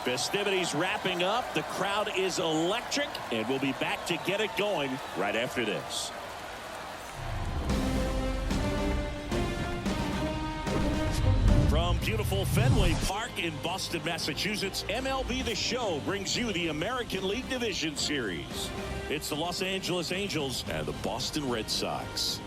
Festivities wrapping up. The crowd is electric, and we'll be back to get it going right after this. From beautiful Fenway Park in Boston, Massachusetts, MLB The Show brings you the American League Division Series. It's the Los Angeles Angels and the Boston Red Sox.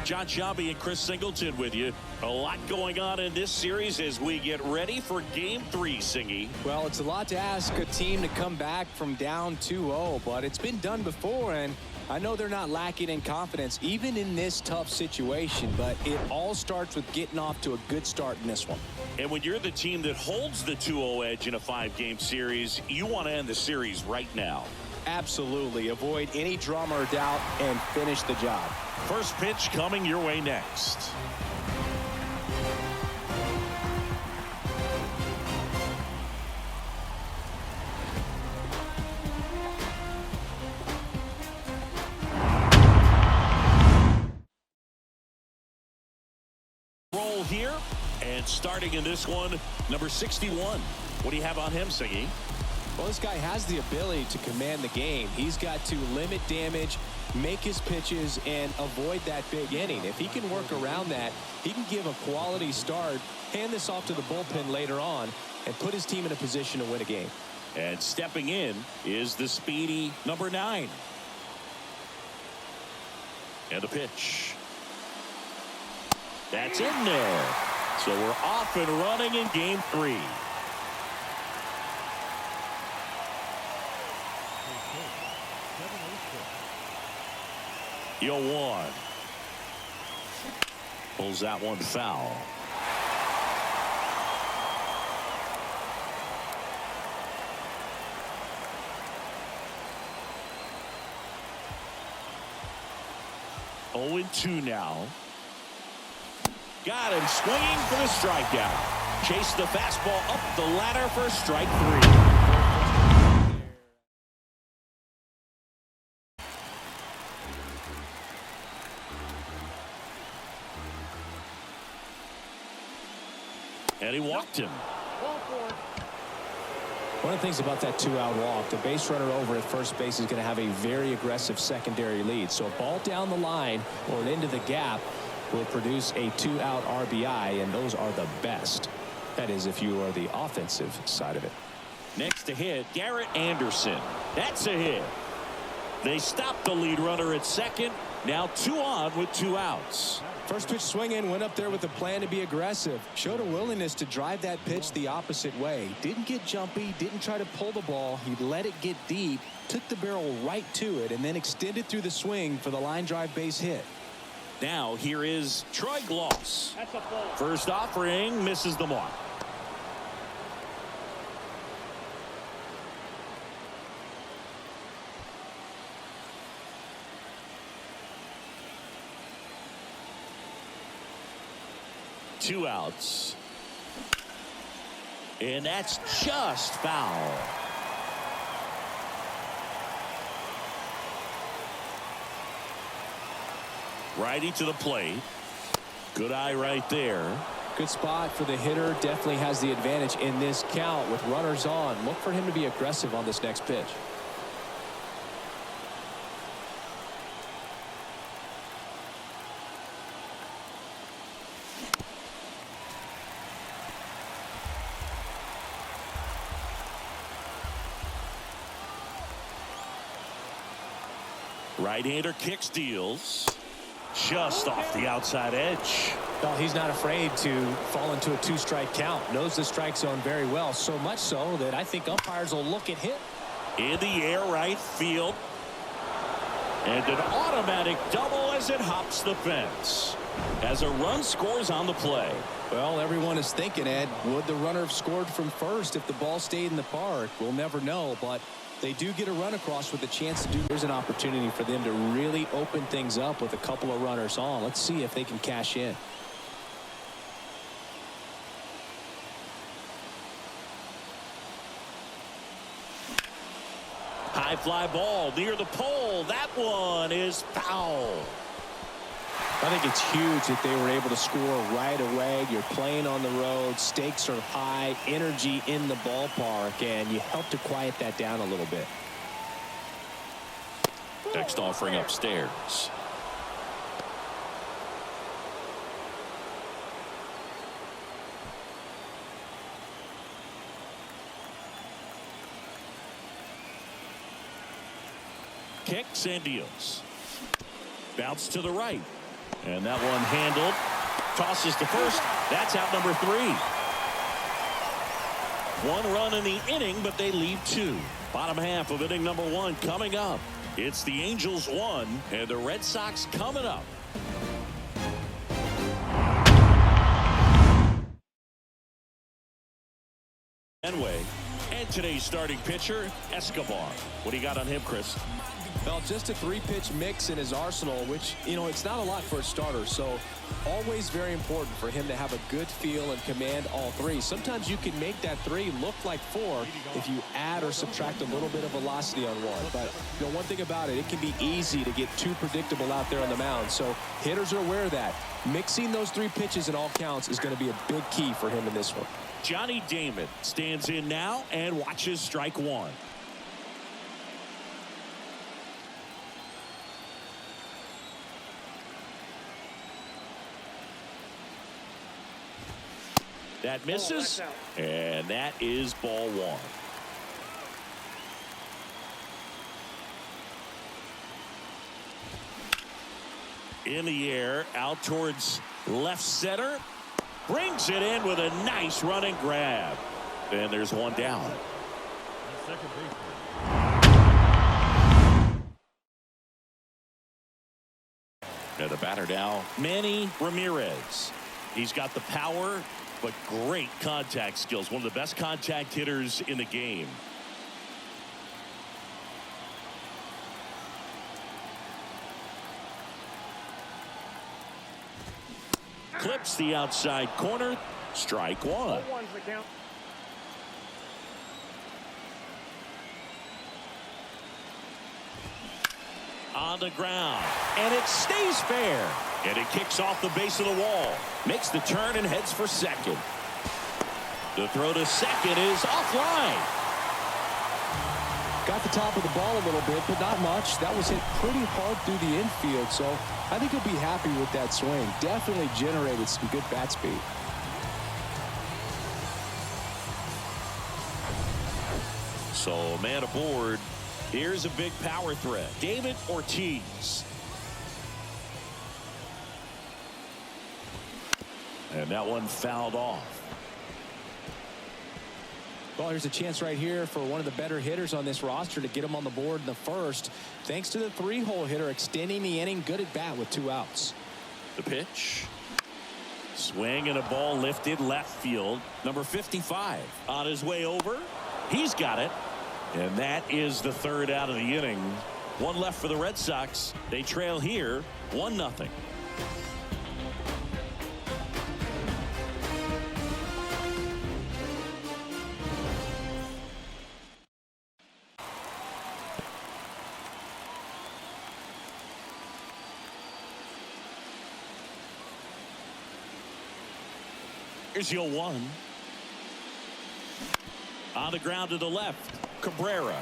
John Shabby and Chris Singleton with you. A lot going on in this series as we get ready for Game 3, Singy. Well, it's a lot to ask a team to come back from down 2-0, but it's been done before, and I know they're not lacking in confidence, even in this tough situation, but it all starts with getting off to a good start in this one. And when you're the team that holds the 2-0 edge in a 5-game series, you want to end the series right now. Absolutely. Avoid any drama or doubt and finish the job. First pitch coming your way next. Roll here, and starting in this one, number 61. What do you have on him, Siggy? Well, this guy has the ability to command the game. He's got to limit damage, make his pitches, and avoid that big inning. If he can work around that, he can give a quality start, hand this off to the bullpen later on, and put his team in a position to win a game. And stepping in is the speedy number 9. And the pitch. That's in there. So we're off and running in Game 3. Yo, 1. Pulls that one foul. Oh, 2 now. Got him swinging for the strikeout. Chase the fastball up the ladder for strike 3. And he walked him. One of the things about that 2-out walk, the base runner over at first base is going to have a very aggressive secondary lead. So a ball down the line or into the gap will produce a 2-out RBI, and those are the best. That is, if you are the offensive side of it. Next to hit, Garrett Anderson. That's a hit. They stopped the lead runner at second. Now 2 on with 2 outs. First pitch swinging, went up there with a plan to be aggressive. Showed a willingness to drive that pitch the opposite way. Didn't get jumpy, didn't try to pull the ball. He let it get deep, took the barrel right to it, and then extended through the swing for the line drive base hit. Now here is Troy Gloss. First offering misses the mark. Two outs. And that's just foul. Righty to the plate. Good eye right there. Good spot for the hitter. Definitely has the advantage in this count with runners on. Look for him to be aggressive on this next pitch. Right-hander kick steals. Just off the outside edge. Well, he's not afraid to fall into a 2-strike count. Knows the strike zone very well. So much so that I think umpires will look at him. In the air right field. And an automatic double as it hops the fence. As a run scores on the play. Well, everyone is thinking, Ed, would the runner have scored from first if the ball stayed in the park? We'll never know, but They do get a run across with a chance to do. There's an opportunity for them to really open things up with a couple of runners on. Let's see if they can cash in. High fly ball near the pole. That one is foul. I think it's huge that they were able to score right away. You're playing on the road. Stakes are high. Energy in the ballpark. And you help to quiet that down a little bit. Next offering upstairs. Kicks and deals. Bounce to the right. And that one handled. Tosses to first. That's out number 3. 1 run in the inning, but they leave 2. Bottom half of inning number 1 coming up. It's the Angels 1 and the Red Sox coming up. Fenway. And today's starting pitcher, Escobar. What do you got on him, Chris? Well, just a 3-pitch mix in his arsenal, which, you know, it's not a lot for a starter. So always very important for him to have a good feel and command all 3. Sometimes you can make that 3 look like 4 if you add or subtract a little bit of velocity on one. But, you know, one thing about it, it can be easy to get too predictable out there on the mound. So hitters are aware of that. Mixing those 3 pitches in all counts is going to be a big key for him in this one. Johnny Damon stands in now and watches strike 1. That misses, and that is ball 1. In the air, out towards left center. Brings it in with a nice running grab. And there's 1 down. And the batter now, Manny Ramirez. He's got the power, but great contact skills. One of the best contact hitters in the game. Clips the outside corner. Strike 1. On the ground. And it stays fair. And it kicks off the base of the wall. Makes the turn and heads for second. The throw to second is offline. Got the top of the ball a little bit, but not much. That was hit pretty hard through the infield, so I think he'll be happy with that swing. Definitely generated some good bat speed. So, man aboard. Here's a big power threat. David Ortiz. And that one fouled off. Well, here's a chance right here for one of the better hitters on this roster to get him on the board in the first. Thanks to the 3-hole hitter extending the inning. Good at bat with 2 outs. The pitch. Swing and a ball lifted left field. Number 55 on his way over. He's got it. And that is the 3rd out of the inning. 1 left for the Red Sox. They trail here 1-0. Here's your 1. On the ground to the left. Cabrera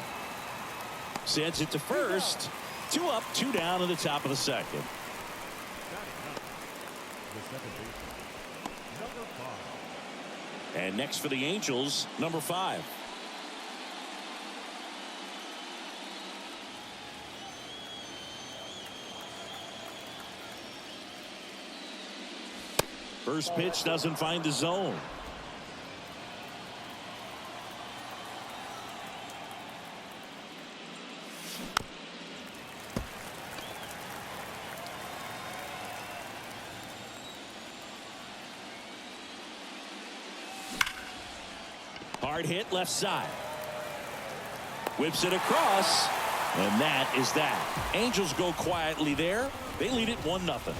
sends it to first. 2 up, 2 down in the top of the second. And next for the Angels, number 5. First pitch doesn't find the zone. Hard hit left side. Whips it across, and that is that. Angels go quietly there. They lead it 1-0.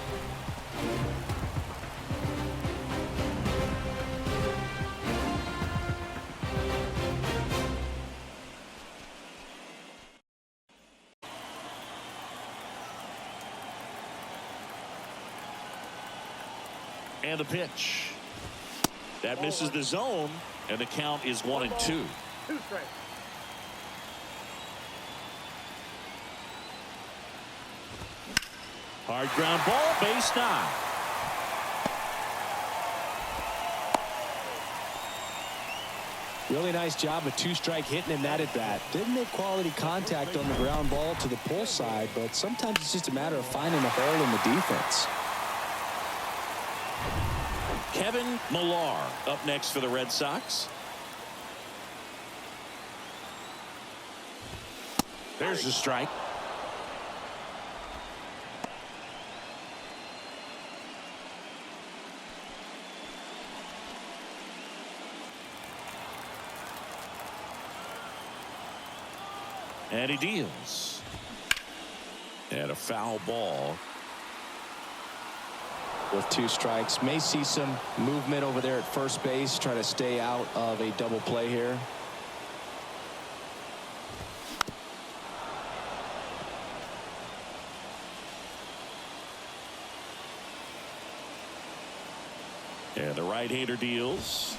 And the pitch. That misses the zone, and the count is 1-2. 2 strikes. Hard ground ball, base 9. Really nice job of 2-strike hitting in that at bat. Didn't make quality contact on the ground ball to the pull side, but sometimes it's just a matter of finding a hole in the defense. Kevin Millar up next for the Red Sox. There's the strike. And he deals. And a foul ball. With 2 strikes, may see some movement over there at first base, try to stay out of a double play here. And the right-hander deals.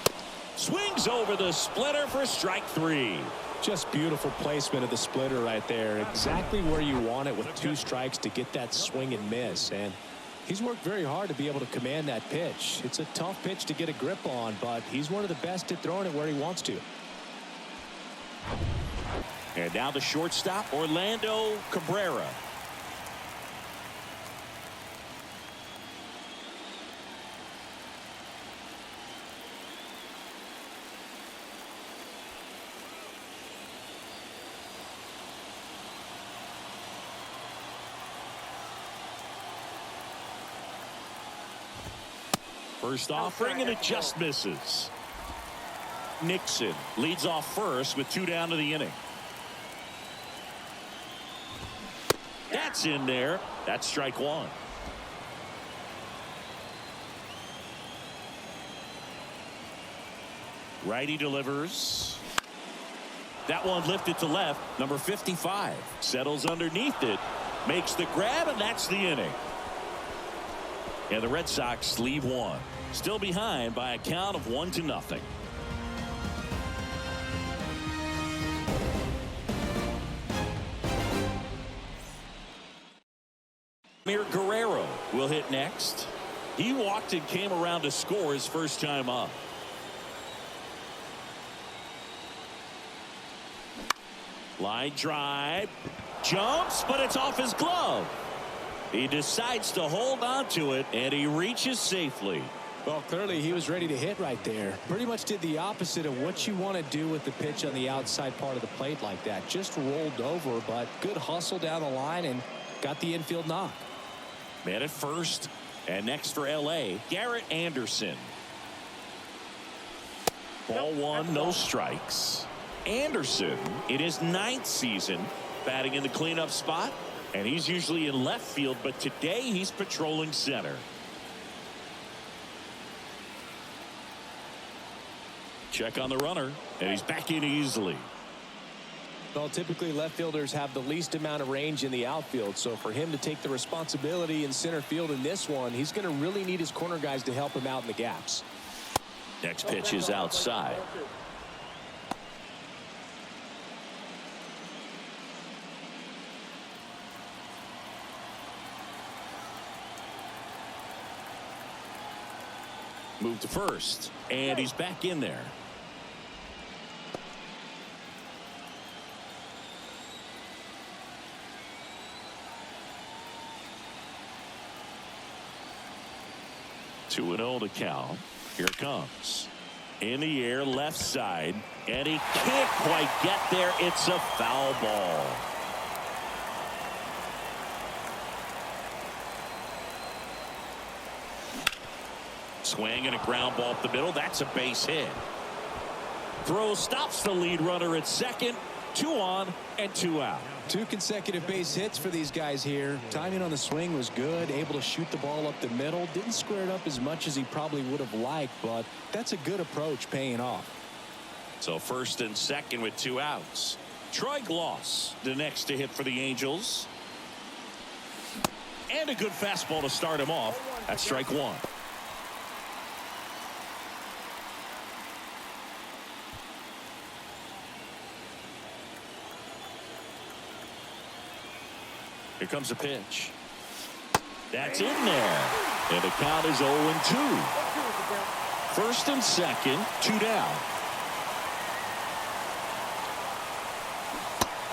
Swings over the splitter for strike 3. Just beautiful placement of the splitter right there. Exactly where you want it with 2 strikes to get that swing and miss. And he's worked very hard to be able to command that pitch. It's a tough pitch to get a grip on, but he's one of the best at throwing it where he wants to. And now the shortstop, Orlando Cabrera. First offering, and it just misses. Nixon leads off first with 2 down to the inning. That's in there. That's strike 1. Righty delivers. That one lifted to left. Number 55 settles underneath it, makes the grab, and that's the inning. And the Red Sox leave 1. Still behind by a count of 1-0. Guerrero will hit next. He walked and came around to score his first time up. Line drive. Jumps, but it's off his glove. He decides to hold on to it, and he reaches safely. Well, clearly he was ready to hit right there. Pretty much did the opposite of what you want to do with the pitch on the outside part of the plate like that. Just rolled over, but good hustle down the line and got the infield knock. Man at first, and next for L.A., Garrett Anderson. Ball 1, no strikes. Anderson in his 9th season batting in the cleanup spot, and he's usually in left field, but today he's patrolling center. Check on the runner, and he's back in easily. Well, typically left fielders have the least amount of range in the outfield, so for him to take the responsibility in center field in this one, he's going to really need his corner guys to help him out in the gaps. Next pitch is outside. Move to first, and he's back in there. Two and 0 to count. Here it comes. In the air, left side, and he can't quite get there. It's a foul ball. Swing and a ground ball up the middle. That's a base hit. Throw stops the lead runner at second, 2 on and 2 out. 2 consecutive base hits for these guys here. Timing on the swing was good, able to shoot the ball up the middle. Didn't square it up as much as he probably would have liked, but that's a good approach paying off. So first and second with 2 outs. Troy Gloss, the next to hit for the Angels. And a good fastball to start him off. That's strike 1. Here comes a pitch. That's in there. And the count is 0-2. First and second, 2 down.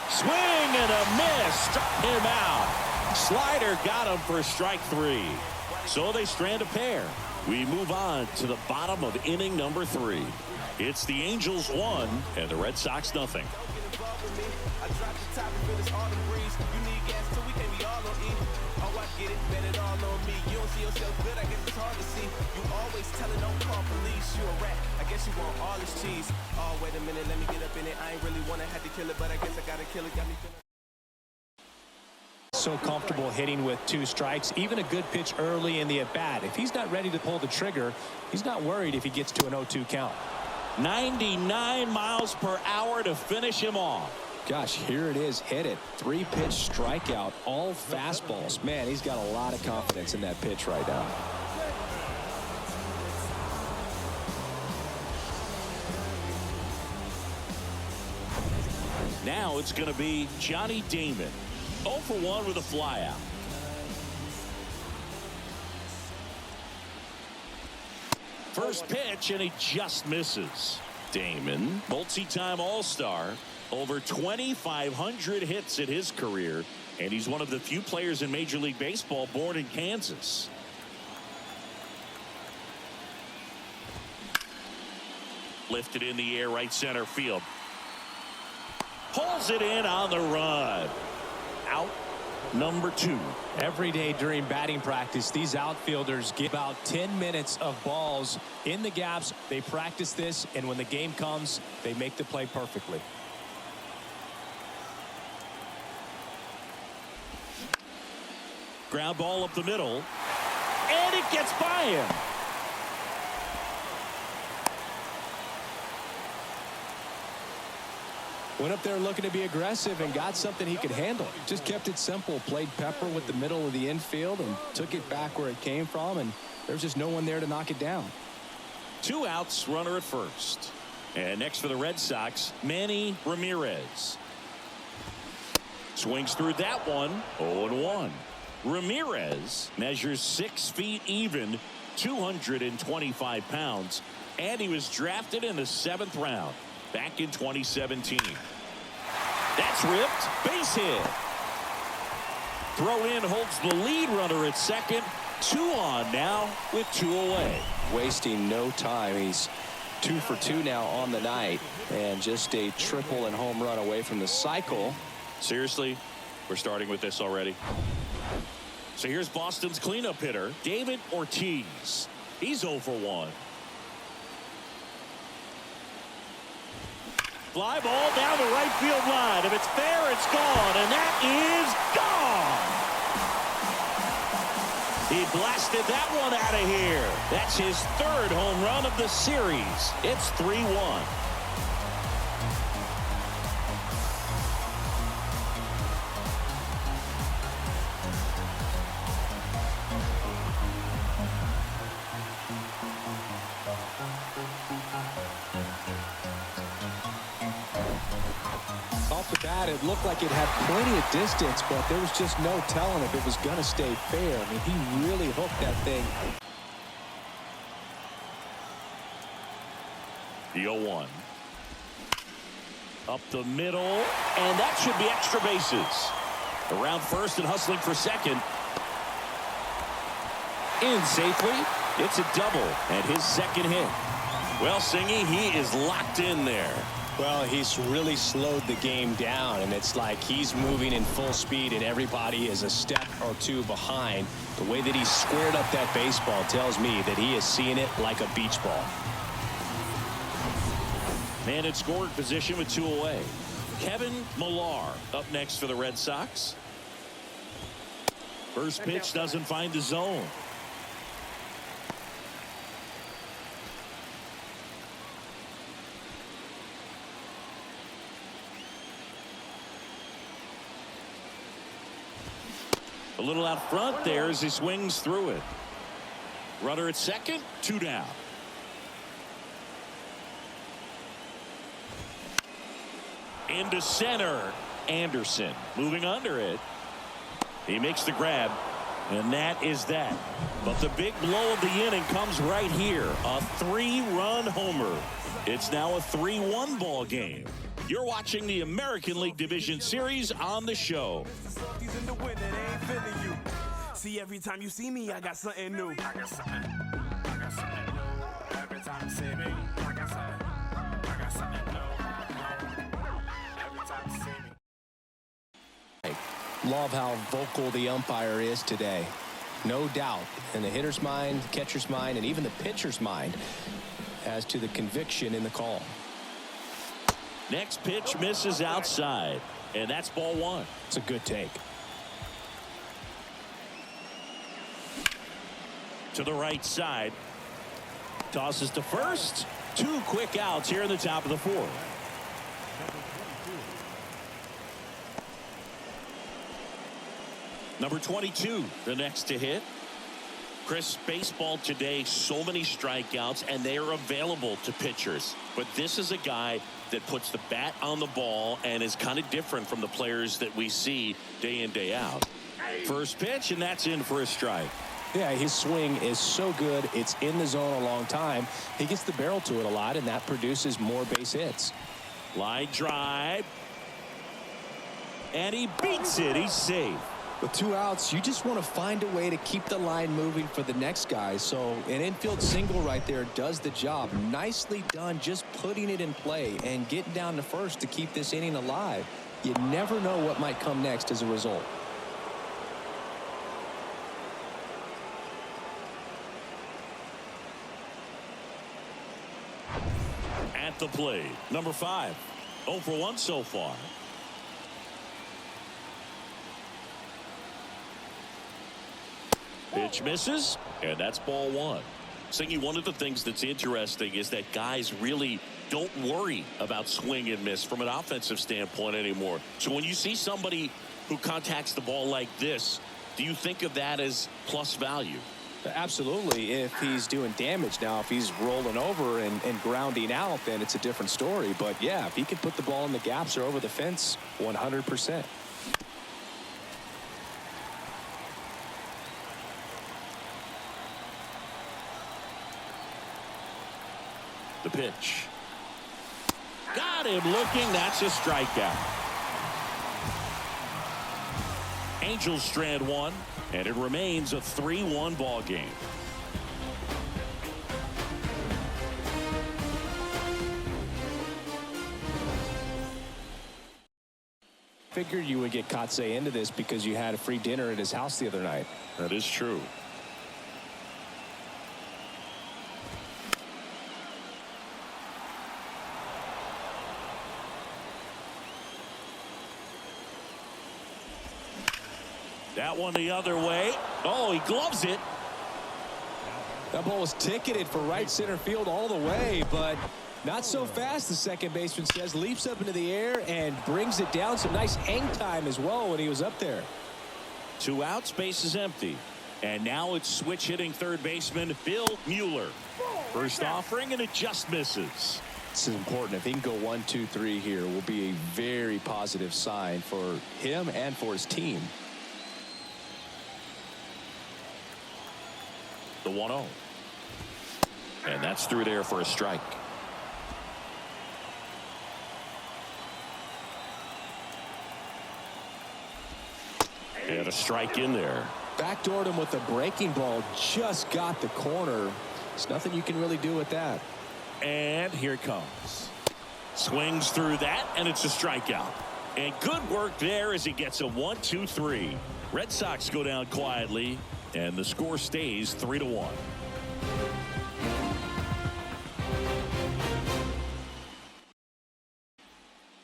Swing and a miss. Struck him out. Slider got him for strike 3. So they strand a pair. We move on to the bottom of inning number 3. It's the Angels 1 and the Red Sox nothing. You want all this cheese. Oh, wait a minute, let me get up in it. I ain't really wanna have to kill it, but I guess I gotta kill it. Got me feeling so comfortable hitting with 2 strikes. Even a good pitch early in the at-bat. If he's not ready to pull the trigger, he's not worried if he gets to an 0-2 count. 99 miles per hour to finish him off. Gosh, here it is, hit it. 3-pitch strikeout, all fastballs. Man, he's got a lot of confidence in that pitch right now. Now it's going to be Johnny Damon. 0 for 1 with a flyout. First pitch, and he just misses. Damon, multi-time All-Star, over 2,500 hits in his career, and he's one of the few players in Major League Baseball born in Kansas. Lifted in the air, right center field. Pulls it in on the run. Out number 2. Every day during batting practice, these outfielders get about 10 minutes of balls in the gaps. They practice this, and when the game comes, they make the play perfectly. Ground ball up the middle, and it gets by him. Went up there looking to be aggressive and got something he could handle. Just kept it simple. Played pepper with the middle of the infield and took it back where it came from, and there's just no one there to knock it down. 2 outs, runner at first. And next for the Red Sox, Manny Ramirez. Swings through that one. 0-1. Ramirez measures 6 feet even, 225 pounds, and he was drafted in the 7th round back in 2017. That's ripped. Base hit. Throw in holds the lead runner at second. 2 on now with 2 away. Wasting no time. He's 2 for 2 now on the night, and just a triple and home run away from the cycle. Seriously, we're starting with this already. So here's Boston's cleanup hitter, David Ortiz. He's 0 for 1. Fly ball down the right field line. If it's fair, it's gone, and that is gone. He blasted that one out of here. That's his 3rd home run of the series. It's 3-1. Off the bat, it looked like it had plenty of distance, but there was just no telling if it was going to stay fair. I mean, he really hooked that thing. The 0-1. Up the middle, and that should be extra bases. Around first and hustling for second. In safely. It's a double and his 2nd hit. Well, Singy, he is locked in there. Well, he's really slowed the game down, and it's like he's moving in full speed, and everybody is a step or 2 behind. The way that he squared up that baseball tells me that he is seeing it like a beach ball. Man in scoring position with 2 away. Kevin Millar up next for the Red Sox. First pitch doesn't find the zone. A little out front there as he swings through it. Runner at second, 2 down. Into center. Anderson moving under it. He makes the grab, and that is that. But the big blow of the inning comes right here. A 3-run homer. It's now a 3-1 ball game. You're watching the American League Division Series on the show. See, every time you see me, I got something new. I got something new. Every time you see me, I got something new. Every time you see me. Love how vocal the umpire is today. No doubt in the hitter's mind, catcher's mind, and even the pitcher's mind as to the conviction in the call. Next pitch misses outside, and that's ball 1. It's a good take. To the right side. Tosses to first. 2 quick outs here in the top of the 4th. Number 22, the next to hit. Chris, baseball today, so many strikeouts, and they are available to pitchers. But this is a guy that puts the bat on the ball and is kind of different from the players that we see day in, day out. First pitch, and that's in for a strike. Yeah, his swing is so good. It's in the zone a long time. He gets the barrel to it a lot, and that produces more base hits. Line drive. And he beats it. He's safe. With 2 outs, you just want to find a way to keep the line moving for the next guy. So an infield single right there does the job. Nicely done, just putting it in play and getting down to first to keep this inning alive. You never know what might come next as a result. At the plate, number 5. 0 for 1 so far. Pitch misses, and that's ball 1. Singy, one of the things that's interesting is that guys really don't worry about swing and miss from an offensive standpoint anymore. So when you see somebody who contacts the ball like this, do you think of that as plus value? Absolutely, if he's doing damage. Now, if he's rolling over and grounding out, then it's a different story. But, yeah, if he can put the ball in the gaps or over the fence, 100%. The pitch. Got him looking. That's a strikeout. Angels strand 1, and it remains a 3-1 ball game. Figured you would get Kotsay into this because you had a free dinner at his house the other night. That is true. That one the other way. Oh, he gloves it. That ball was ticketed for right center field all the way, but not so fast, the second baseman says. Leaps up into the air and brings it down. Some nice hang time as well when he was up there. 2 outs, base is empty. And now it's switch hitting third baseman Bill Mueller. First offering, and it just misses. This is important. If he can go 1, 2, 3 here, will be a very positive sign for him and for his team. The 1-0. And that's through there for a strike. And a strike in there. Backdoored him with a breaking ball. Just got the corner. There's nothing you can really do with that. And here it comes. Swings through that, and it's a strikeout. And good work there as he gets a 1-2-3. Red Sox go down quietly, and the score stays 3-1.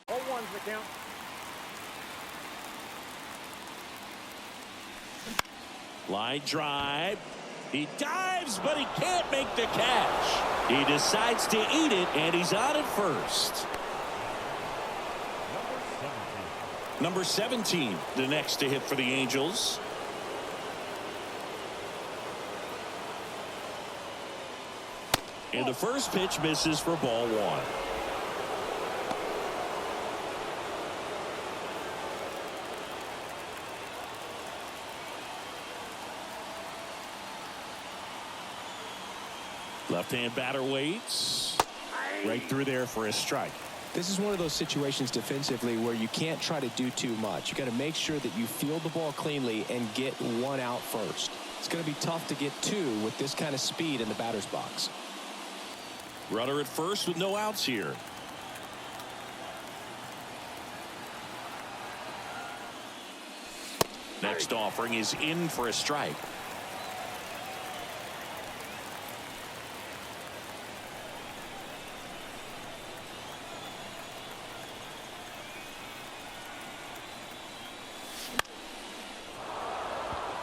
0-1's the count. Line drive. He dives, but he can't make the catch. He decides to eat it, and he's on at first. Number 17, the next to hit for the Angels. And the first pitch misses for ball one. Left-hand batter waits. Right through there for a strike. This is one of those situations defensively where you can't try to do too much. You got to make sure that you field the ball cleanly and get one out first. It's going to be tough to get two with this kind of speed in the batter's box. Runner at first with no outs here. Next offering is in for a strike.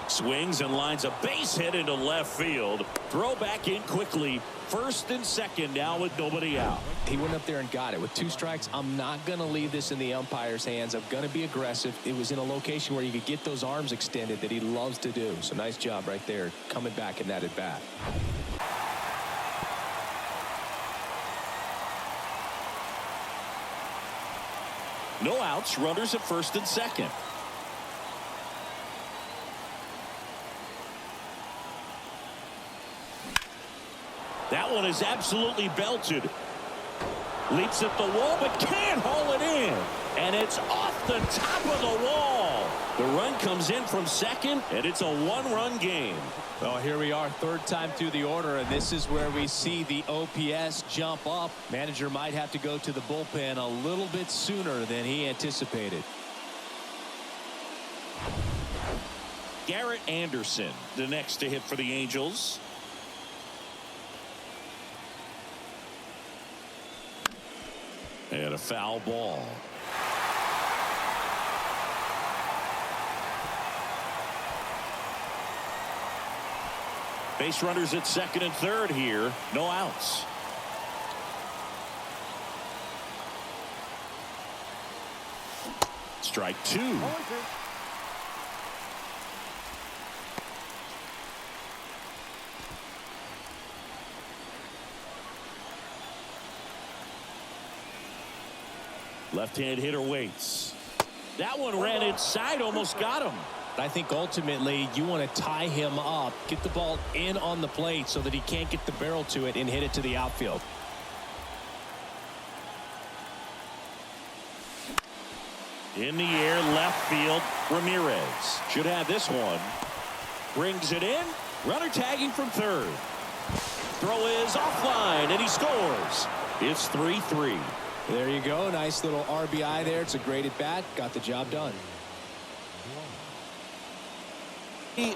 Swings and lines a base hit into left field. Throw back in quickly. First and second now with nobody out. He went up there and got it with 2 strikes. I'm not going to leave this in the umpire's hands. I'm going to be aggressive. It was in a location where you could get those arms extended that he loves to do. So nice job right there coming back in that at bat. No outs. Runners at first and second. That one is absolutely belted. Leaps at the wall, but can't haul it in. And it's off the top of the wall. The run comes in from second, and it's a 1-run game. Well, here we are, 3rd time through the order, and this is where we see the OPS jump up. Manager might have to go to the bullpen a little bit sooner than he anticipated. Garrett Anderson, the next to hit for the Angels. And a foul ball. Base runners at second and third here. No outs. Strike 2. Left-hand hitter waits. That one ran inside, almost got him. I think ultimately you want to tie him up, get the ball in on the plate so that he can't get the barrel to it and hit it to the outfield. In the air, left field, Ramirez should have this one. Brings it in. Runner tagging from third. Throw is offline, and he scores. It's 3-3. There you go. Nice little RBI there. It's a great at bat. Got the job done.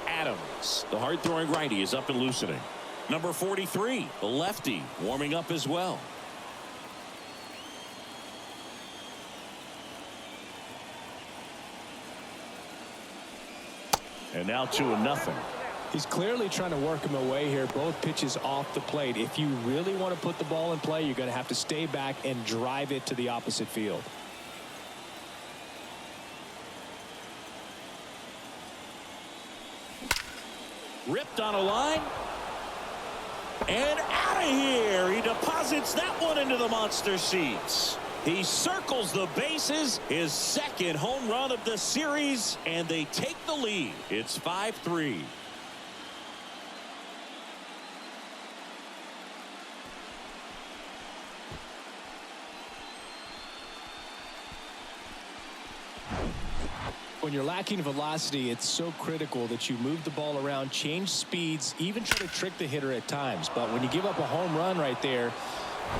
Adams, the hard-throwing righty, is up and loosening. Number 43, the lefty, warming up as well. And now 2-0. He's clearly trying to work him away here. Both pitches off the plate. If you really want to put the ball in play, you're going to have to stay back and drive it to the opposite field. Ripped on a line. And out of here. He deposits that one into the monster seats. He circles the bases, his second home run of the series, and they take the lead. It's 5-3. When you're lacking velocity, it's so critical that you move the ball around, change speeds, even try to trick the hitter at times. But when you give up a home run right there,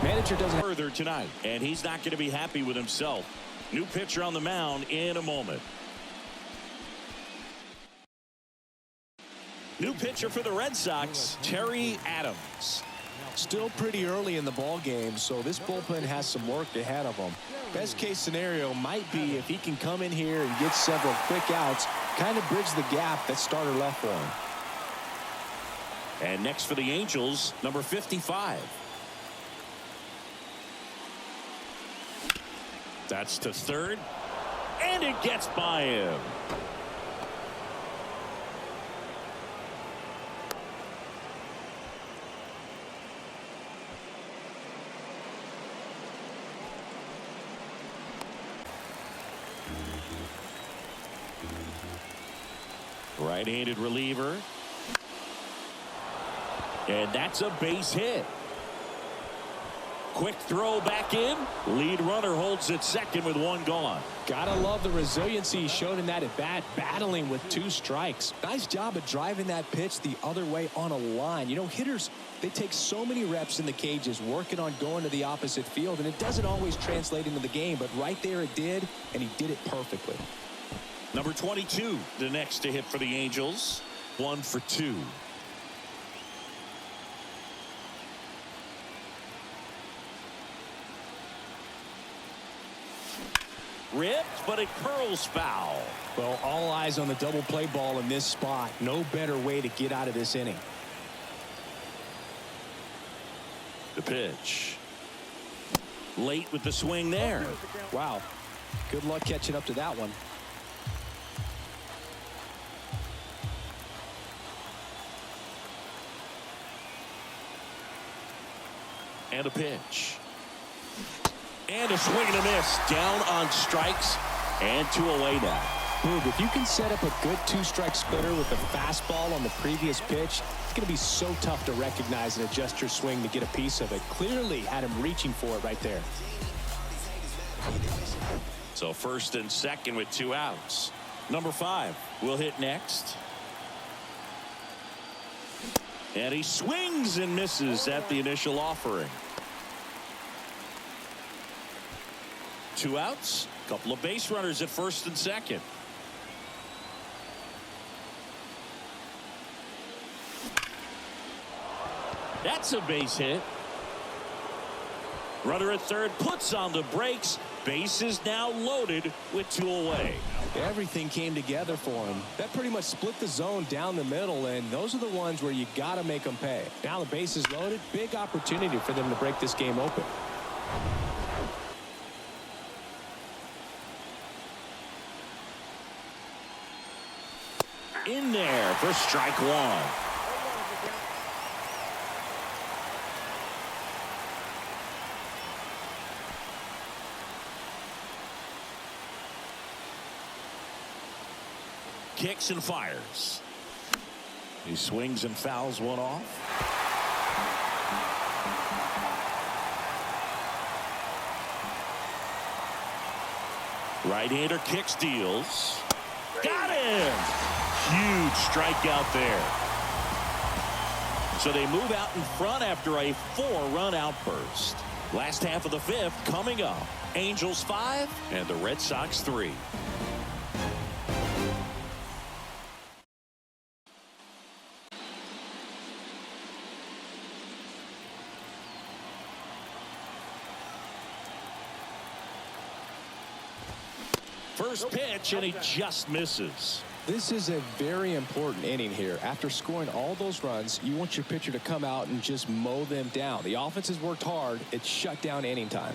manager doesn't further tonight, and he's not going to be happy with himself. New pitcher on the mound in a moment. New pitcher for the Red Sox, Terry Adams. Still pretty early in the ball game, so this bullpen has some work ahead of them. Best case scenario might be if he can come in here and get several quick outs, kind of bridged the gap that starter left for him. And next for the Angels, number 55. That's to third, and it gets by him. Right-handed reliever. And that's a base hit. Quick throw back in. Lead runner holds at second with one gone. Gotta love the resiliency he showed in that at bat, battling with 2 strikes. Nice job of driving that pitch the other way on a line. You know, hitters, they take so many reps in the cages working on going to the opposite field, and it doesn't always translate into the game, but right there it did, and he did it perfectly. Number 22, the next to hit for the Angels. 1 for 2. Ripped, but it curls foul. Well, all eyes on the double play ball in this spot. No better way to get out of this inning. The pitch. Late with the swing there. Wow. Good luck catching up to that one. And a pitch. And a swing and a miss. Down on strikes and 2 away now. Boog, if you can set up a good 2-strike splitter with the fastball on the previous pitch, it's going to be so tough to recognize and adjust your swing to get a piece of it. Clearly had him reaching for it right there. So first and second with 2 outs. Number 5 will hit next. And he swings and misses at the initial offering. 2 outs, couple of base runners at first and second. That's a base hit. Runner at third puts on the brakes. Base is now loaded with 2 away. Everything came together for him. That pretty much split the zone down the middle, and those are the ones where you got to make them pay. Now the base is loaded. Big opportunity for them to break this game open. In there for strike 1. Kicks and fires. He swings and fouls one off. Right-hander kicks, deals. Got him! Huge strikeout there. So they move out in front after a 4-run outburst. Last half of the 5th coming up. Angels 5 and the Red Sox 3. First pitch, and he just misses. This is a very important inning here. After scoring all those runs, you want your pitcher to come out and just mow them down. The offense has worked hard. It's shut down inning time.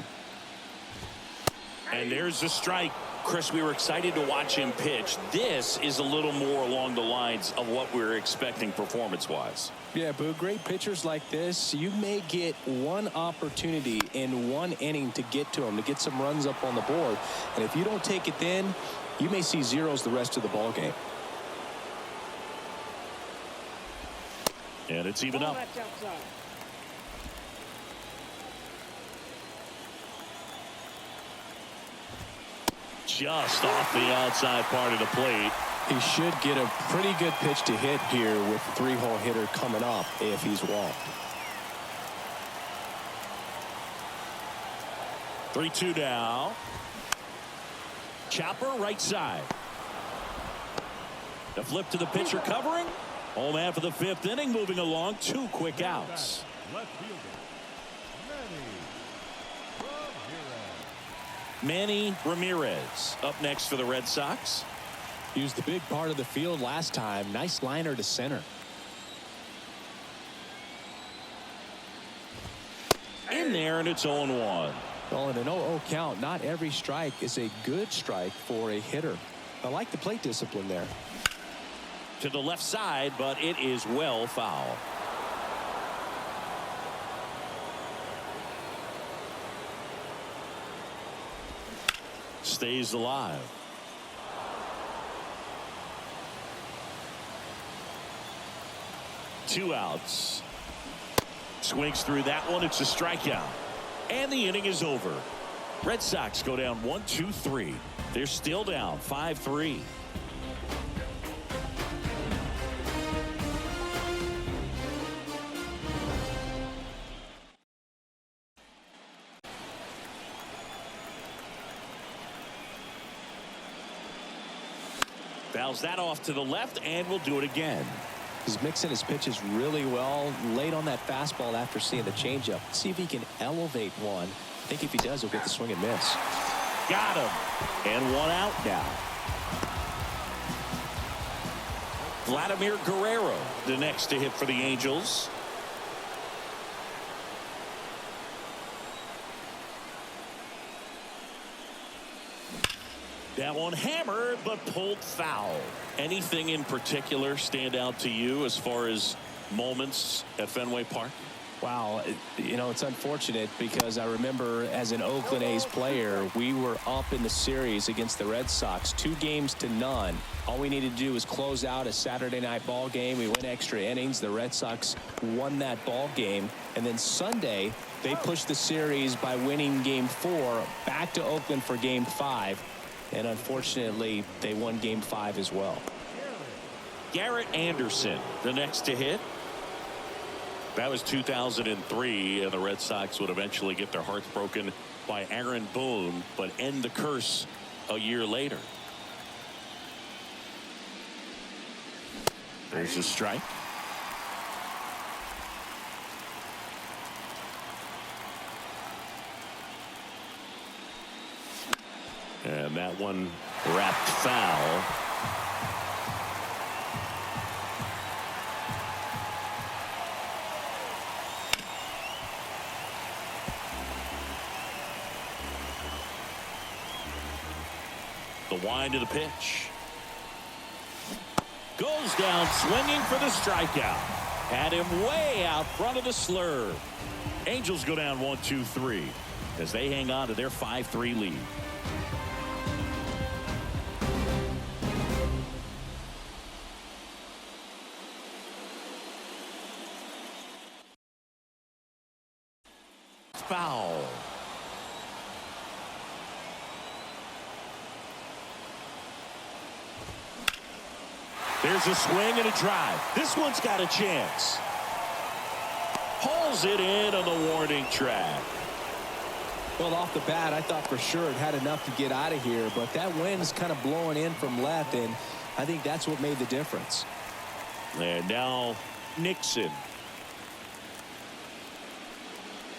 And there's the strike. Chris, we were excited to watch him pitch. This is a little more along the lines of what we were expecting performance-wise. Yeah, Boo, great pitchers like this, you may get one opportunity in one inning to get to them, to get some runs up on the board. And if you don't take it then, you may see zeros the rest of the ball game. And it's even up. Just off the outside part of the plate. He should get a pretty good pitch to hit here with the 3-hole hitter coming up if he's walked. 3-2 now. Chopper right side. The flip to the pitcher covering. Home half of the 5th inning moving along. 2 quick outs. Manny Ramirez up next for the Red Sox. Used the big part of the field last time. Nice liner to center. In there, and it's 0-1. Well, in an 0-0 count, not every strike is a good strike for a hitter. I like the plate discipline there. To the left side, but it is well foul. Stays alive. Two outs. Swings through that one. It's a strikeout. And the inning is over. Red Sox go down 1-2-3. They're still down 5-3. Fouls that off to the left, and we'll do it again. He's mixing his pitches really well. Late on that fastball after seeing the changeup. See if he can elevate one. I think if he does, he'll get the swing and miss. Got him. And one out now. Vladimir Guerrero, the next to hit for the Angels. That one hammered, but pulled foul. Anything in particular stand out to you as far as moments at Fenway Park? Wow, you know, it's unfortunate because I remember as an Oakland A's player, we were up in the series against the Red Sox, 2-0. All we needed to do was close out a Saturday night ball game. We went extra innings. The Red Sox won that ball game. And then Sunday, they pushed the series by winning Game 4 back to Oakland for Game 5. And unfortunately, they won Game 5 as well. Garrett Anderson, the next to hit. That was 2003, and the Red Sox would eventually get their hearts broken by Aaron Boone, but end the curse a year later. There's a strike. And that one wrapped foul. The wind of the pitch. Goes down swinging for the strikeout. Had him way out front of the slurve. Angels go down 1-2-3 as they hang on to their 5-3 lead. Foul. There's a swing and a drive. This one's got a chance. Hauls it in on the warning track. Well, off the bat, I thought for sure it had enough to get out of here, but that wind's kind of blowing in from left, and I think that's what made the difference. And now Nixon.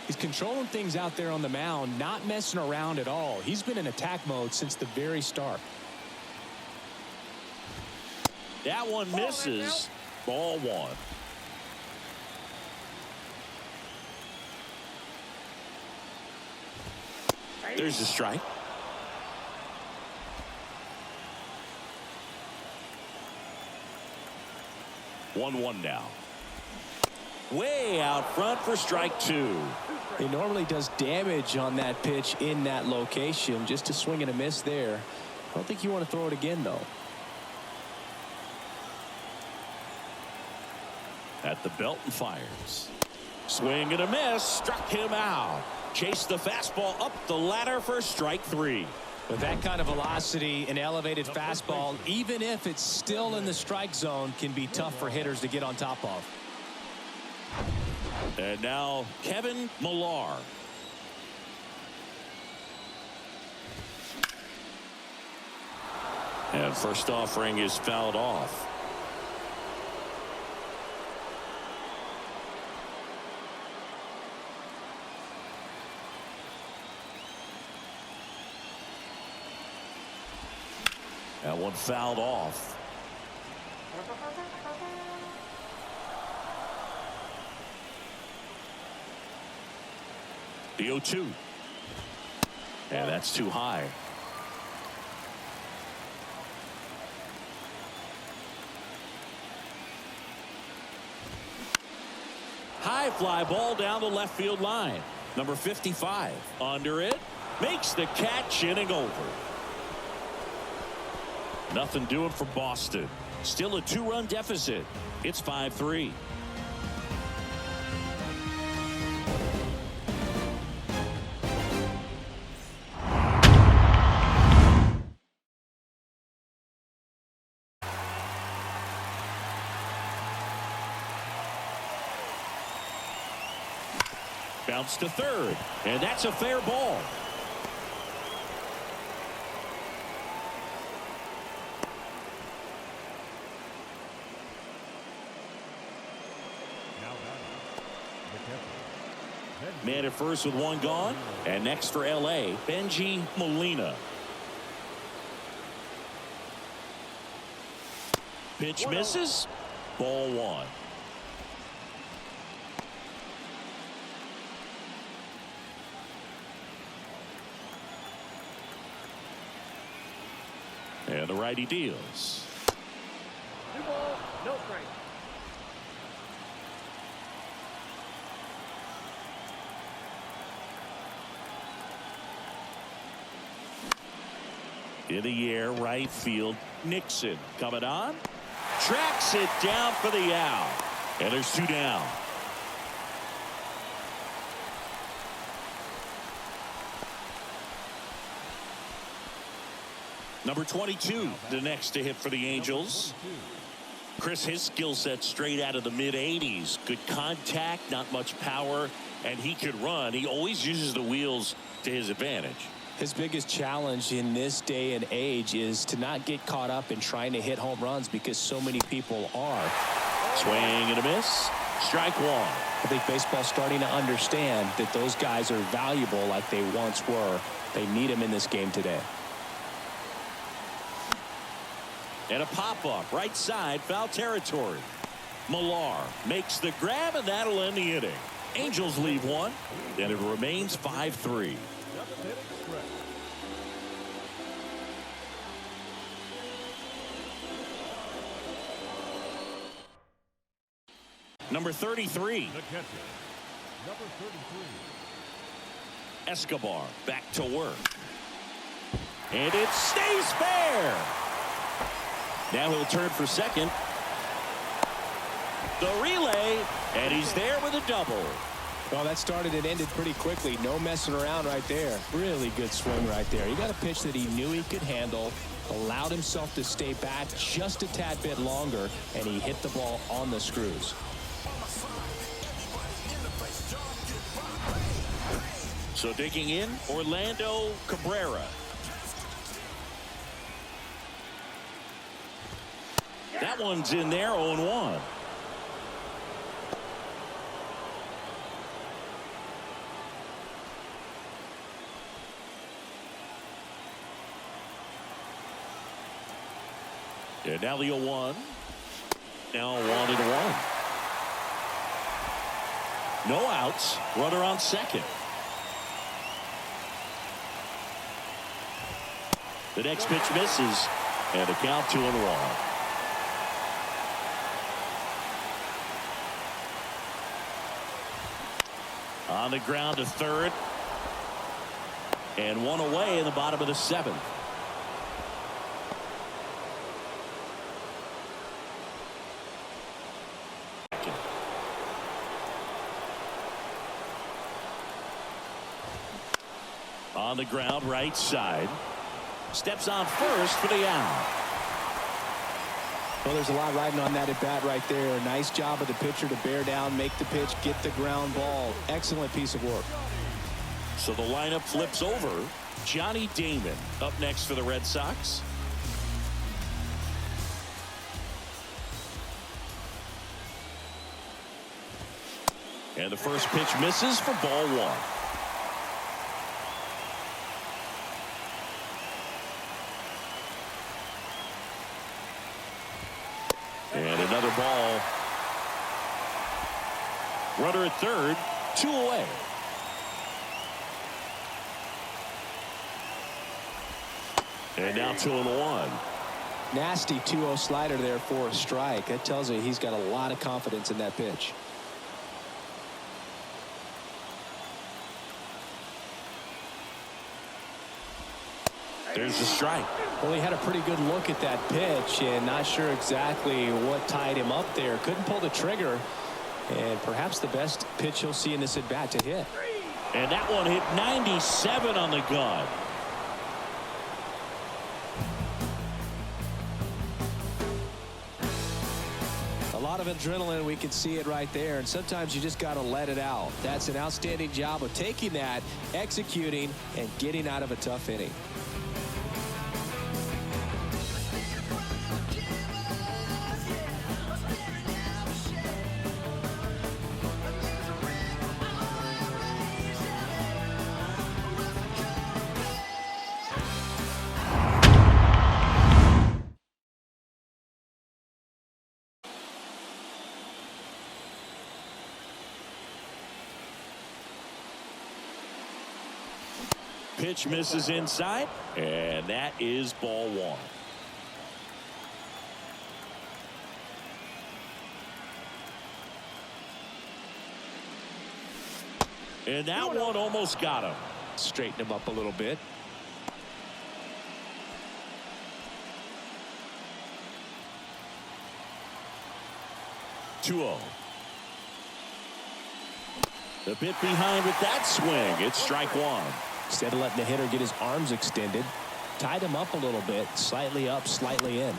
He's controlling things out there on the mound, not messing around at all. He's been in attack mode since the very start. That one misses. Ball one. There's a strike. One now. Way out front for strike two. He normally does damage on that pitch in that location. Just a swing and a miss there. I don't think you want to throw it again, though. At the belt and fires. Swing and a miss. Struck him out. Chased the fastball up the ladder for strike three. With that kind of velocity, an elevated fastball, even if it's still in the strike zone, can be tough for hitters to get on top of. And now Kevin Millar. And first offering is fouled off. That one fouled off. The 0-2. And that's too high. High fly ball down the left field line. Number 55 under it. Makes the catch, inning over. Nothing doing for Boston. Still a 2-run deficit. It's 5-3. Bounce to third, and that's a fair ball. Man at first with one gone, and next for LA, Benji Molina. Pitch misses. Ball one. And the righty deals. 2 balls, no strike. In the air, right field. Nixon coming on. Tracks it down for the out. And there's 2 down. Number 22, the next to hit for the Angels. Chris, his skill set straight out of the mid-80s. Good contact, not much power, and he could run. He always uses the wheels to his advantage. His biggest challenge in this day and age is to not get caught up in trying to hit home runs because so many people are. Swing and a miss. Strike one. I think baseball's starting to understand that those guys are valuable like they once were. They need them in this game today. And a pop-up right side, foul territory. Millar makes the grab, and that'll end the inning. Angels leave one, and it remains 5-3. Number 33. The catcher, number 33. Escobar back to work. And it stays fair. Now he'll turn for second. The relay, and he's there with a double. Well, that started and ended pretty quickly. No messing around right there. Really good swing right there. He got a pitch that he knew he could handle, allowed himself to stay back just a tad bit longer, and he hit the ball on the screws. So digging in, Orlando Cabrera. That one's in there, 0-1. And now the 0-1. Now 1-1. No outs. Runner on second. The next pitch misses, and the count 2-1. On the ground to third, and one away in the bottom of the 7th. On the ground, right side. Steps on first for the out. Well, there's a lot riding on that at bat right there. Nice job of the pitcher to bear down, make the pitch, get the ground ball. Excellent piece of work. So the lineup flips over. Johnny Damon up next for the Red Sox. And the first pitch misses for ball one. Runner at third, 2 away. And now 2-1. Nasty 2-0 slider there for a strike. That tells you he's got a lot of confidence in that pitch. There's the strike. Well, he had a pretty good look at that pitch and not sure exactly what tied him up there. Couldn't pull the trigger, and perhaps the best pitch he'll see in this at bat to hit. And that one hit 97 on the gun. A lot of adrenaline, we can see it right there, and sometimes you just got to let it out. That's an outstanding job of taking that, executing, and getting out of a tough inning. Pitch misses inside, and that is ball 1. And that one almost got him. Straighten him up a little bit. A bit behind with that swing. It's strike 1. Instead of letting the hitter get his arms extended, tied him up a little bit, slightly up, slightly in.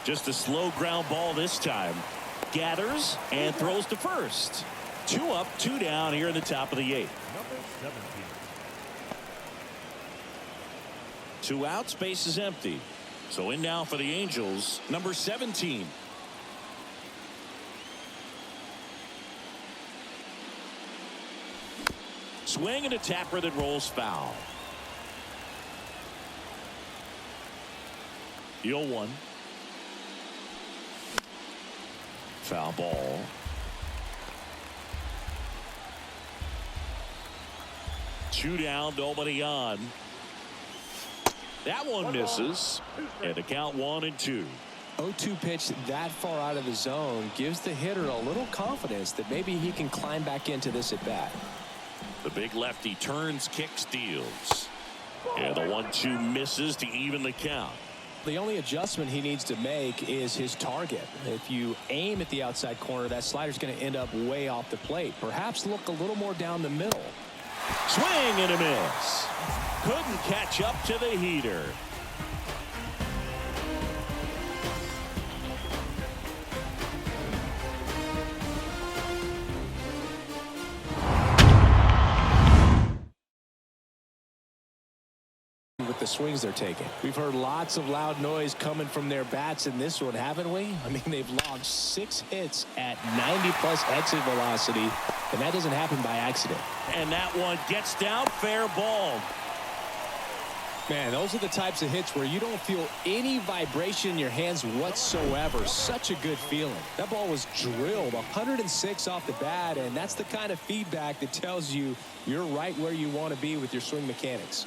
Just a slow ground ball this time. Gathers and throws to first. 2 up, 2 down here in the top of the 8th. Number 17. 2 outs, base is empty. So in now for the Angels, number 17. Swing and a tapper that rolls foul. 0-1. Foul ball. Two down, nobody on. That one misses. And the count 1-2. 0-2 pitch that far out of the zone gives the hitter a little confidence that maybe he can climb back into this at bat. The big lefty turns, kicks, deals. And the 1-2 misses to even the count. The only adjustment he needs to make is his target. If you aim at the outside corner, that slider's going to end up way off the plate. Perhaps look a little more down the middle. Swing and a miss. Couldn't catch up to the heater. With the swings they're taking. We've heard lots of loud noise coming from their bats in this one, haven't we? I mean, they've logged 6 hits at 90+ exit velocity, and that doesn't happen by accident. And that one gets down, fair ball. Man, those are the types of hits where you don't feel any vibration in your hands whatsoever. Such a good feeling. That ball was drilled 106 off the bat, and that's the kind of feedback that tells you you're right where you want to be with your swing mechanics.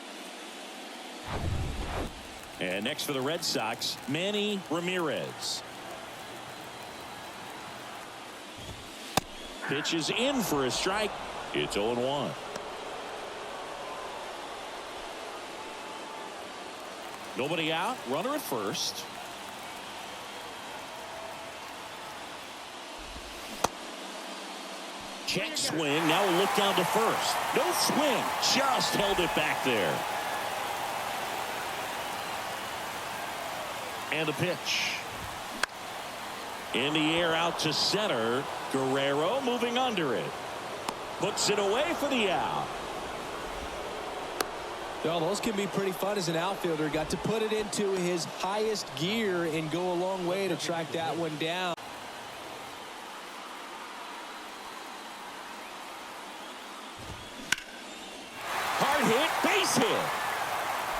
And next for the Red Sox, Manny Ramirez. Pitch is in for a strike. It's 0-1. Nobody out. Runner at first. Check swing. Now we'll look down to first. No swing. Just held it back there. And the pitch. In the air out to center. Guerrero moving under it. Puts it away for the out. Well, those can be pretty fun as an outfielder. Got to put it into his highest gear and go a long way to track that one down. Hard hit, base hit.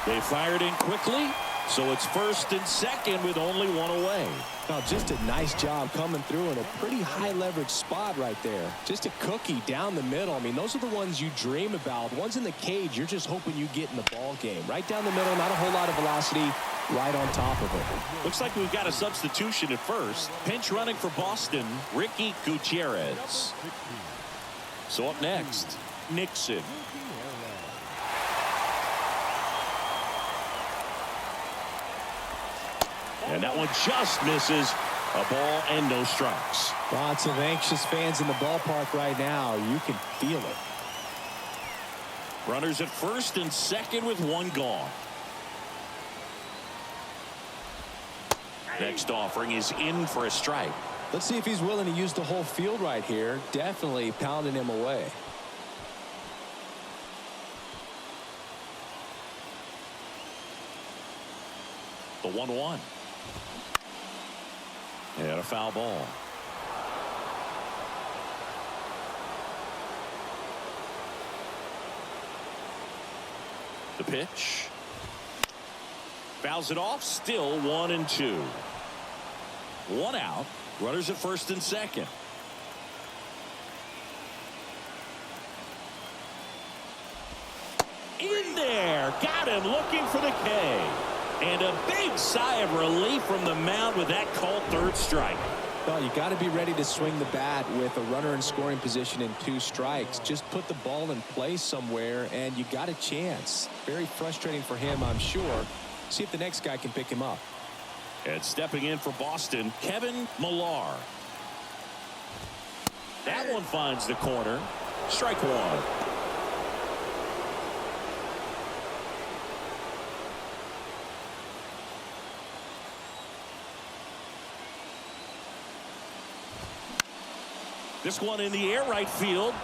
They fired in quickly. So it's 1st and 2nd with only one away. Well, just a nice job coming through in a pretty high leverage spot right there. Just a cookie down the middle. I mean, those are the ones you dream about. Ones in the cage, you're just hoping you get in the ball game. Right down the middle, not a whole lot of velocity, right on top of it. Looks like we've got a substitution at first. Pinch running for Boston, Ricky Gutierrez. So up next, Nixon. And that one just misses. A ball and no strikes. Lots of anxious fans in the ballpark right now. You can feel it. Runners at 1st and 2nd with one gone. Next offering is in for a strike. Let's see if he's willing to use the whole field right here. Definitely pounding him away. The 1-1. And a foul ball. The pitch. Fouls it off. Still 1-2. One out. Runners at 1st and 2nd. In there. Got him looking for the K. And a big sigh of relief from the mound with that called 3rd strike. Well, you got to be ready to swing the bat with a runner in scoring position and 2 strikes. Just put the ball in play somewhere and you got a chance. Very frustrating for him, I'm sure. See if the next guy can pick him up. And stepping in for Boston, Kevin Millar. That one finds the corner. Strike 1. This one in the air right field.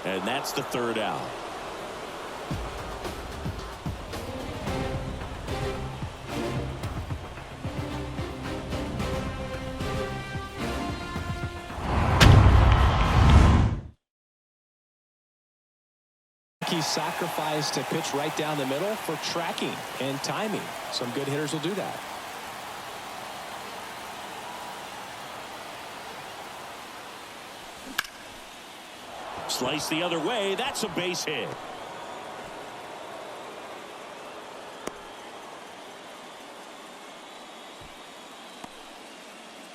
And that's the 3rd out. He sacrificed to pitch right down the middle for tracking and timing. Some good hitters will do that. Slice the other way. That's a base hit.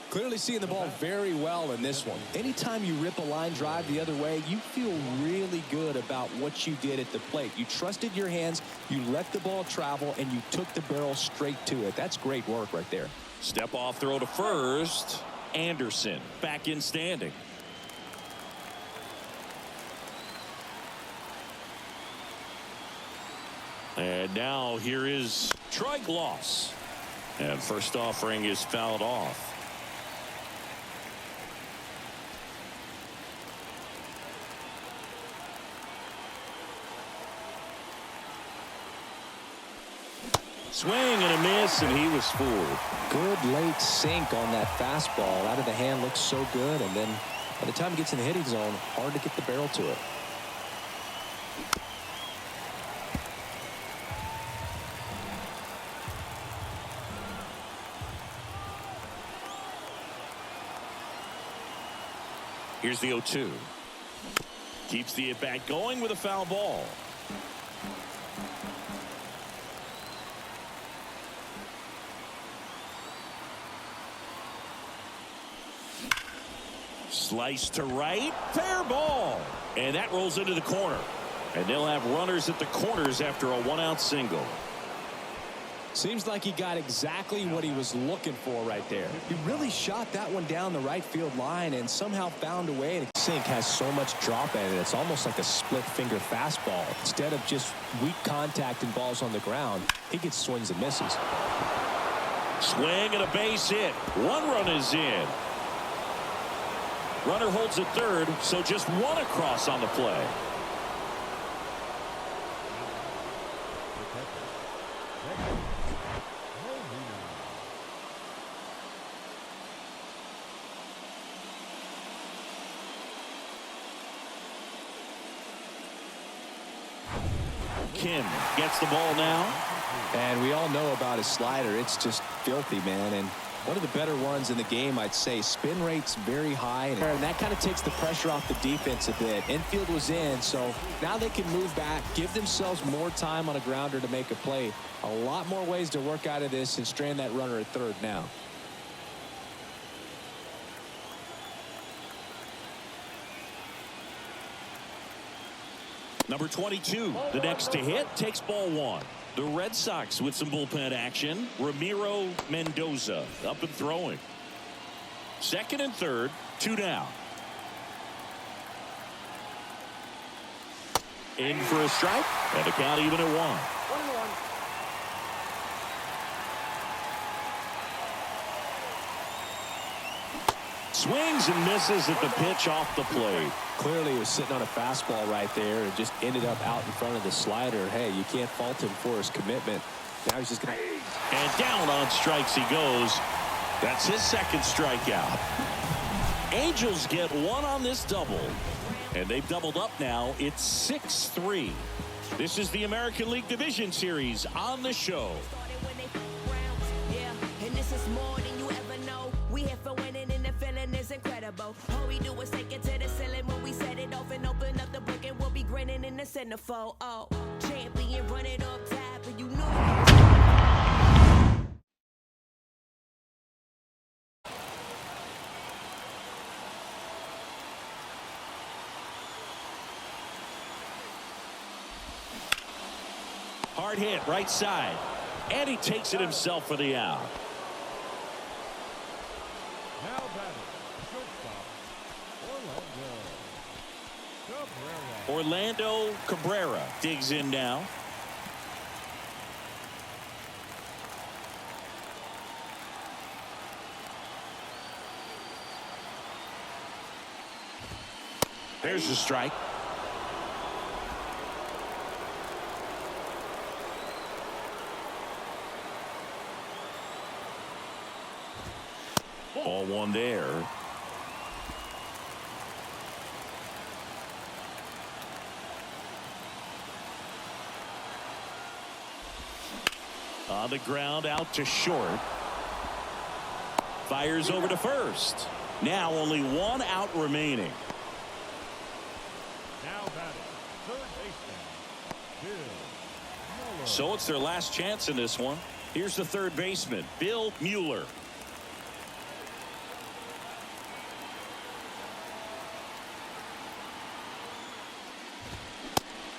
Clearly seeing the ball very well in this one. Anytime you rip a line drive the other way, you feel really good about what you did at the plate. You trusted your hands, you let the ball travel, and you took the barrel straight to it. That's great work right there. Step off throw to first. Anderson back in standing. And now here is Troy Gloss. And first offering is fouled off. Swing and a miss, and he was fooled. Good late sink on that fastball. Out of the hand, looks so good. And then by the time it gets in the hitting zone, hard to get the barrel to it. Here's the 0-2. Keeps the at-bat going with a foul ball. Slice to right. Fair ball. And that rolls into the corner. And they'll have runners at the corners after a 1-out single. Seems like he got exactly what he was looking for right there. He really shot that one down the right field line and somehow found a way. And sink has so much drop in it. It's almost like a split finger fastball. Instead of just weak contact and balls on the ground, he gets swings and misses. Swing and a base hit. One run is in. Runner holds at third, so just one across on the play. Kim gets the ball now. And we all know about his slider. It's just filthy, man. And one of the better ones in the game, I'd say. Spin rate's very high, and that kind of takes the pressure off the defense a bit. Infield was in, so now they can move back, give themselves more time on a grounder to make a play. A lot more ways to work out of this and strand that runner at third now. Number 22, the next to hit, takes ball one. The Red Sox with some bullpen action. Ramiro Mendoza up and throwing. Second and third, 2 down. In for a strike, and the count even at 1. Swings and misses at the pitch off the plate. Clearly he was sitting on a fastball right there and just ended up out in front of the slider. Hey, you can't fault him for his commitment. Now he's just going to... And down on strikes he goes. That's his second strikeout. Angels get one on this double. And they've doubled up now. It's 6-3. This is the American League Division Series on the show. Is incredible. All we do is take it to the ceiling when we set it off and open up the book, and we'll be grinning in the centerfold. Oh, champion, run it up top, and you know. Hard hit right side, and he takes it himself for the out. Now batting, shortstop, Orlando Cabrera digs in now. There's the strike. Ball one there. On the ground, out to short. Fires over to first. Now only one out remaining. Now batting, third baseman, Bill Mueller. So it's their last chance in this one. Here's the third baseman, Bill Mueller.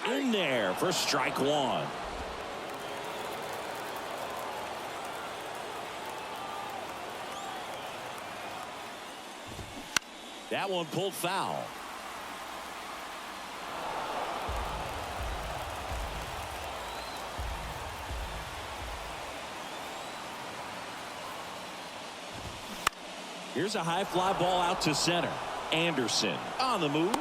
In there for strike one. That one pulled foul. Here's a high fly ball out to center. Anderson on the move.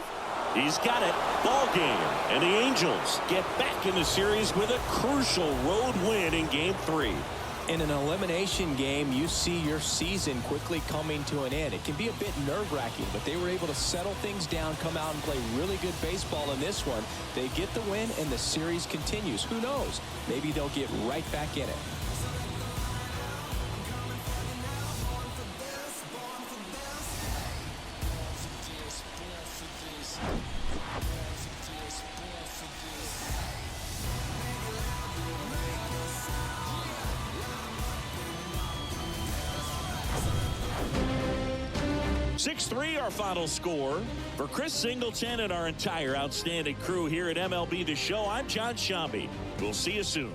He's got it. Ball game. And the Angels get back in the series with a crucial road win in Game 3. In an elimination game, you see your season quickly coming to an end. It can be a bit nerve-wracking, but they were able to settle things down, come out and play really good baseball in this one. They get the win, and the series continues. Who knows? Maybe they'll get right back in it. Our final score. For Chris Singleton and our entire outstanding crew here at MLB The Show, I'm John Shambi. We'll see you soon.